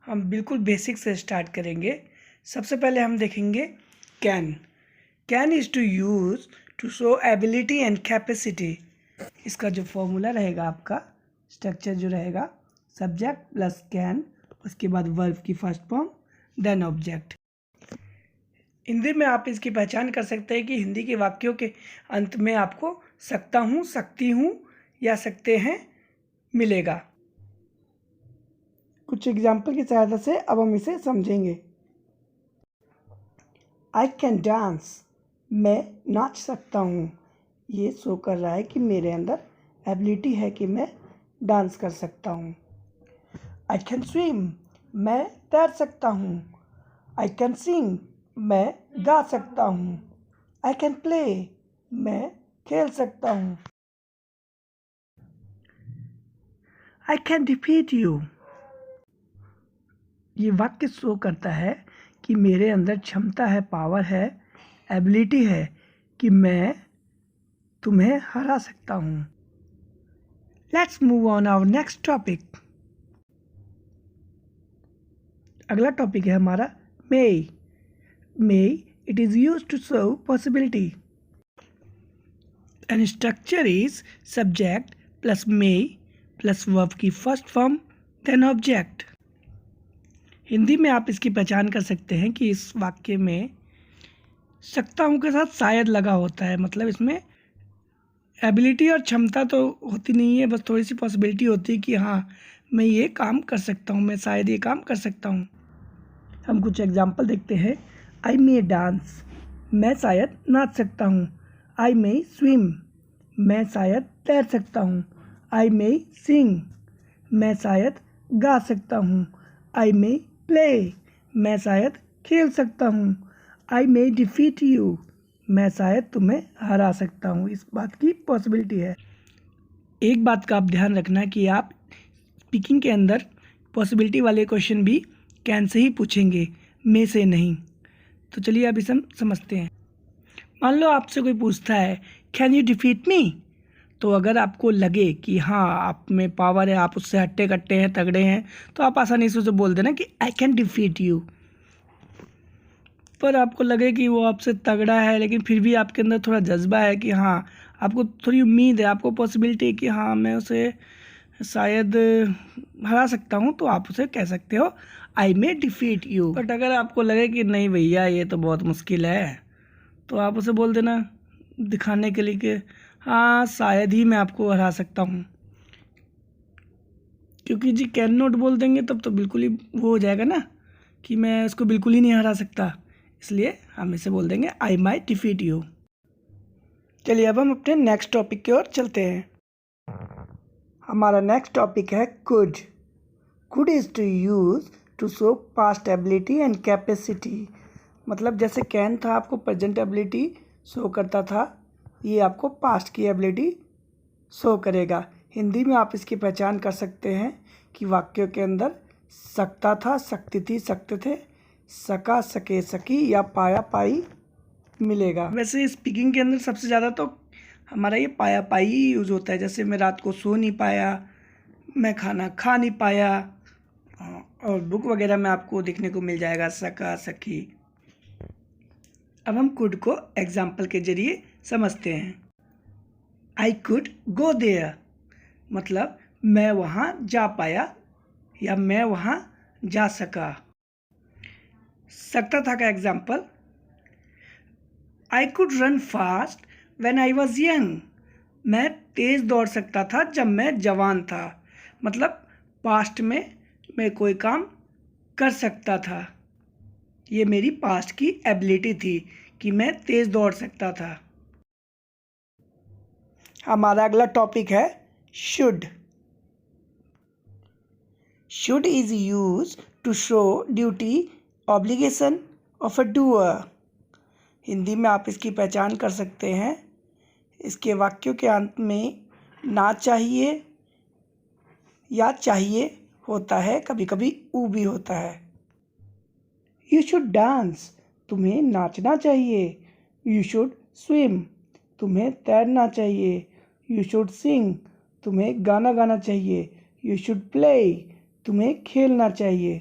हम बिल्कुल बेसिक से स्टार्ट करेंगे। सबसे पहले हम देखेंगे can. Can is to use to show ability and capacity. इसका जो फॉर्मूला रहेगा, आपका स्ट्रक्चर जो रहेगा, सब्जेक्ट प्लस कैन, उसके बाद वर्ब की first form, then object. Hindi में आप इसकी पहचान कर सकते हैं कि हिंदी के वाक्यों के अंत में आपको सकता हूँ, सकती हूँ या सकते हैं मिलेगा। कुछ एग्जाम्पल की सहायता से अब हम इसे समझेंगे। आई कैन डांस, मैं नाच सकता हूँ। ये शो कर रहा है कि मेरे अंदर एबिलिटी है कि मैं डांस कर सकता हूँ। आई कैन स्विम, मैं तैर सकता हूँ। आई कैन सिंग, मैं गा सकता हूँ। आई कैन प्ले, मैं खेल सकता हूँ। आई कैन डिफीट यू, ये वाक्य शो करता है कि मेरे अंदर क्षमता है, पावर है, एबिलिटी है कि मैं तुम्हें हरा सकता हूँ। Let's move on our next topic. अगला टॉपिक है हमारा may. May it is used to show possibility and structure is subject plus may plus verb की first form then object. Hindi में आप इसकी पहचान कर सकते हैं कि इस वाक्य में सकता हूँ के साथ शायद लगा होता है। मतलब इसमें एबिलिटी और क्षमता तो होती नहीं है, बस थोड़ी सी पॉसिबिलिटी होती है कि हाँ, मैं ये काम कर सकता हूँ, मैं शायद ये काम कर सकता हूँ। हम कुछ एग्जाम्पल देखते हैं। आई मे डांस, मैं शायद नाच सकता हूँ। आई मे स्विम, मैं शायद तैर सकता हूँ। आई मे सिंग, मैं शायद गा सकता हूँ। आई मे प्ले, मैं शायद खेल सकता हूँ। आई मे डिफीट यू, मैं शायद तुम्हें हरा सकता हूँ। इस बात की पॉसिबिलिटी है। एक बात का आप ध्यान रखना कि आप स्पीकिंग के अंदर पॉसिबिलिटी वाले क्वेश्चन भी कैन से ही पूछेंगे, मे से नहीं। तो चलिए अब इसे हम समझते हैं। मान लो आपसे कोई पूछता है कैन यू डिफीट मी, तो अगर आपको लगे कि हाँ, आप में पावर है, आप उससे हट्टे कट्टे हैं, तगड़े हैं, तो आप आसानी से उसे बोल देना कि आई कैन डिफीट यू। पर आपको लगे कि वो आपसे तगड़ा है, लेकिन फिर भी आपके अंदर थोड़ा जज्बा है कि हाँ, आपको थोड़ी उम्मीद है, आपको पॉसिबिलिटी है कि हाँ, मैं उसे शायद हरा सकता हूँ, तो आप उसे कह सकते हो आई मे डिफीट यू। बट अगर आपको लगे कि नहीं भैया, ये तो बहुत मुश्किल है, तो आप उसे बोल देना दिखाने के लिए कि हाँ, शायद ही मैं आपको हरा सकता हूँ। क्योंकि जी कैन नॉट बोल देंगे तब तो बिल्कुल ही वो हो जाएगा ना कि मैं उसको बिल्कुल ही नहीं हरा सकता। इसलिए हम इसे बोल देंगे आई माइट डिफीट यू। चलिए अब हम अपने नेक्स्ट टॉपिक की ओर चलते हैं। हमारा नेक्स्ट टॉपिक है could. Could is to use to show past ability and capacity. मतलब जैसे कैन था, आपको प्रेजेंट एबिलिटी शो करता था, ये आपको पास्ट की एबिलिटी शो करेगा। हिंदी में आप इसकी पहचान कर सकते हैं कि वाक्यों के अंदर सकता था, सकती थी, सकते थे, सका, सके, सकी या पाया, पाई मिलेगा। वैसे स्पीकिंग के अंदर सबसे ज़्यादा तो हमारा ये पाया पाई ही यूज़ होता है। जैसे मैं रात को सो नहीं पाया, मैं खाना खा नहीं पाया, और बुक वगैरह में आपको देखने को मिल जाएगा सका, सकी। अब हम कुड को एग्जाम्पल के जरिए समझते हैं। आई कुड गो देयर, मतलब मैं वहाँ जा पाया या मैं वहाँ जा सका। सकता था का example, I could run fast when I was young, मैं तेज़ दौड़ सकता था जब मैं जवान था। मतलब पास्ट में मैं कोई काम कर सकता था, ये मेरी पास्ट की एबिलिटी थी कि मैं तेज़ दौड़ सकता था। हमारा अगला टॉपिक है should. Should is use to show duty obligation of a doer. Hindi में आप इसकी पहचान कर सकते हैं। इसके वाक्यों के अंत में ना चाहिए या चाहिए होता है, कभी कभी ऊ भी होता है। यू शुड डांस, तुम्हें नाचना चाहिए। यू शुड स्विम, तुम्हें तैरना चाहिए। यू शुड सिंग, तुम्हें गाना गाना चाहिए। यू शुड प्ले, तुम्हें खेलना चाहिए।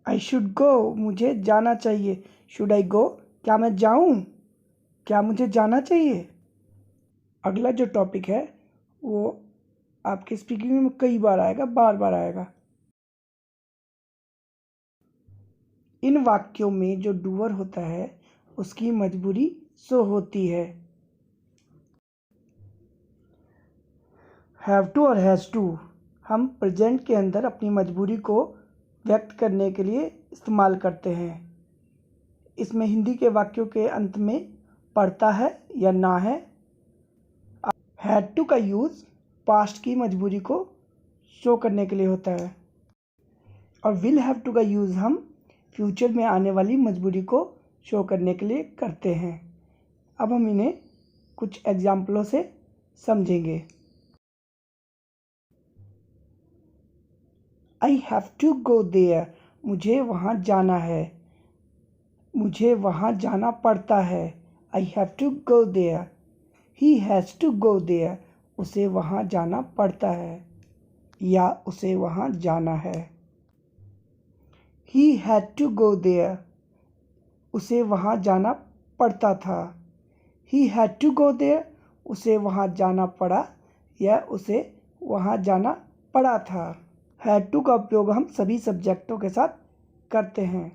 आई शुड गो, मुझे जाना चाहिए। शुड आई गो, क्या मैं जाऊँ, क्या मुझे जाना चाहिए। अगला जो टॉपिक है वो आपके स्पीकिंग में कई बार आएगा, बार बार आएगा। इन वाक्यों में जो डूअर होता है उसकी मजबूरी शो होती है। हैव टू और हैज़ टू हम प्रेजेंट के अंदर अपनी मजबूरी को व्यक्त करने के लिए इस्तेमाल करते हैं। इसमें हिंदी के वाक्यों के अंत में पड़ता है या ना है। हैड टू का यूज़ पास्ट की मजबूरी को शो करने के लिए होता है और विल हैव टू का यूज़ हम फ्यूचर में आने वाली मजबूरी को शो करने के लिए करते हैं। अब हम इन्हें कुछ एग्जाम्पलों से समझेंगे। I have to go there, मुझे वहाँ जाना है। मुझे वहाँ जाना पड़ता है। I have to go there. He has to go there, उसे वहाँ जाना पड़ता है या उसे वहाँ जाना है। He had to go there, उसे वहाँ जाना पड़ता था। He had to go there, उसे वहाँ जाना पड़ा या उसे वहाँ जाना पड़ा था। हैड टू का उपयोग हम सभी सब्जेक्टों के साथ करते हैं।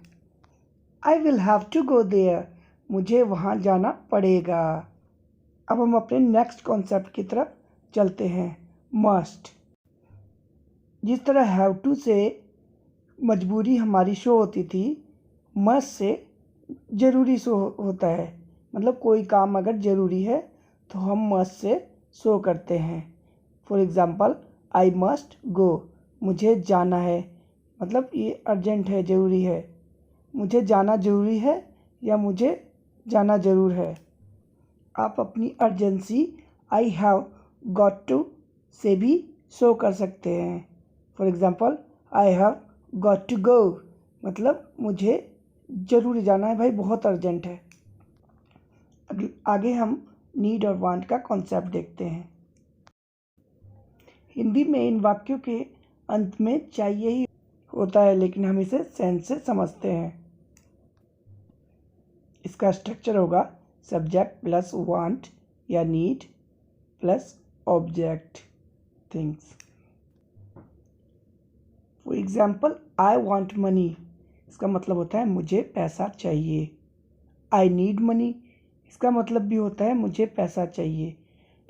I will have to go there, मुझे वहाँ जाना पड़ेगा। अब हम अपने नेक्स्ट कॉन्सेप्ट की तरफ चलते हैं, मस्ट। जिस तरह हैव टू से मजबूरी हमारी शो होती थी, मस्ट से ज़रूरी शो होता है। मतलब कोई काम अगर ज़रूरी है तो हम मस्ट से शो करते हैं। For example, I must go, मुझे जाना है, मतलब ये अर्जेंट है, ज़रूरी है। मुझे जाना ज़रूरी है या मुझे जाना ज़रूर है। आप अपनी urgency I have got to से भी शो कर सकते हैं। For example, I have got to go, मतलब मुझे ज़रूर जाना है भाई, बहुत अर्जेंट है। आगे हम नीड और वांट का कॉन्सेप्ट देखते हैं। हिंदी में इन वाक्यों के अंत में चाहिए ही होता है, लेकिन हम इसे सेंस से समझते हैं। इसका स्ट्रक्चर होगा सब्जेक्ट प्लस वांट या need plus object things. For example, I want money, इसका मतलब होता है मुझे पैसा चाहिए। आई नीड मनी, इसका मतलब भी होता है मुझे पैसा चाहिए,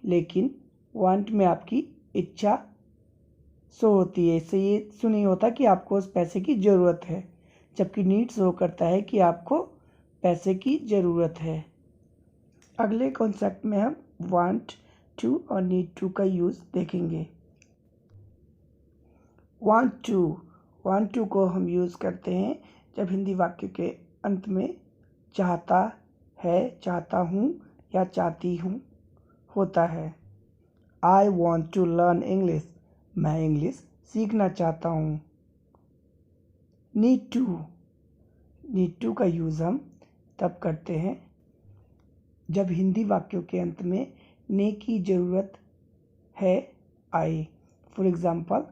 लेकिन वांट में आपकी इच्छा शो होती है। इससे ये शो नहीं होता कि आपको उस पैसे की ज़रूरत है, जबकि नीड शो करता है कि आपको पैसे की ज़रूरत है। अगले कॉन्सेप्ट में हम वांट टू और नीड टू का यूज़ देखेंगे। वांट टू को हम यूज़ करते हैं जब हिंदी वाक्य के अंत में चाहता है, चाहता हूँ या चाहती हूँ होता है। I want to learn English, मैं इंग्लिश सीखना चाहता हूँ। नीड टू का यूज़ हम तब करते हैं जब हिंदी वाक्यों के अंत में ने की ज़रूरत है। I, for example,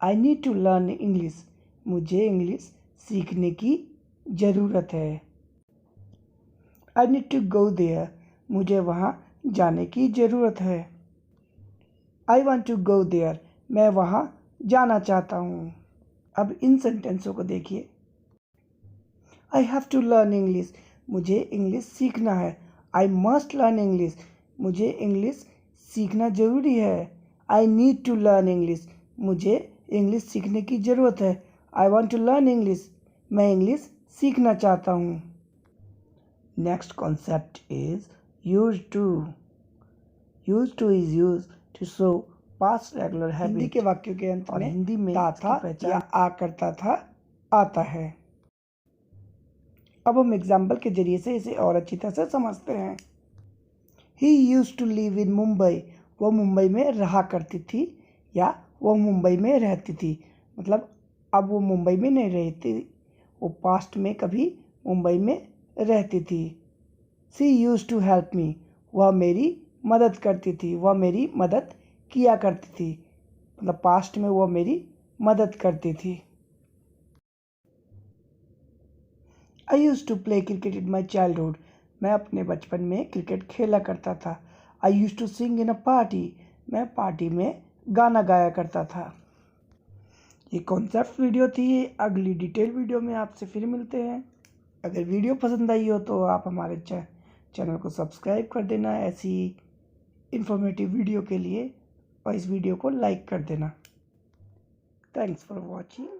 I need to learn English, मुझे इंग्लिश सीखने की ज़रूरत है। I need to go there, मुझे वहाँ जाने की ज़रूरत है। I want to go there, मैं वहाँ जाना चाहता हूँ। अब इन सेंटेंसों को देखिए। I have to learn English, मुझे इंग्लिश सीखना है। आई मस्ट लर्न इंग्लिश, मुझे इंग्लिश सीखना ज़रूरी है। I need to learn English, मुझे इंग्लिश सीखने की ज़रूरत है। I want to learn English, मैं इंग्लिश सीखना चाहता हूँ। Next concept is used to. Used to is used to show past regular habit. Hindi के वाक्यों के अंत में हिंदी में था या आ करता था आता है। अब हम एग्जाम्पल के जरिए से इसे और अच्छी तरह से समझते हैं। He use to live in Mumbai, वो मुंबई में रहा करती थी या वो मुंबई में रहती थी। मतलब अब वो मुंबई में नहीं रहती, वो पास्ट में कभी मुंबई में रहती थी। She used to help me, वह मेरी मदद करती थी, वह मेरी मदद किया करती थी। मतलब पास्ट में वह मेरी मदद करती थी। I use to play cricket in my childhood. मैं अपने बचपन में क्रिकेट खेला करता था। I use to sing in a party. मैं पार्टी में गाना गाया करता था। ये कॉन्सेप्ट वीडियो थी। अगली डिटेल वीडियो में आपसे फिर मिलते हैं। अगर वीडियो पसंद आई हो तो आप हमारे चैनल को सब्सक्राइब कर देना ऐसी इंफॉर्मेटिव वीडियो के लिए, और इस वीडियो को लाइक कर देना। Thanks for watching.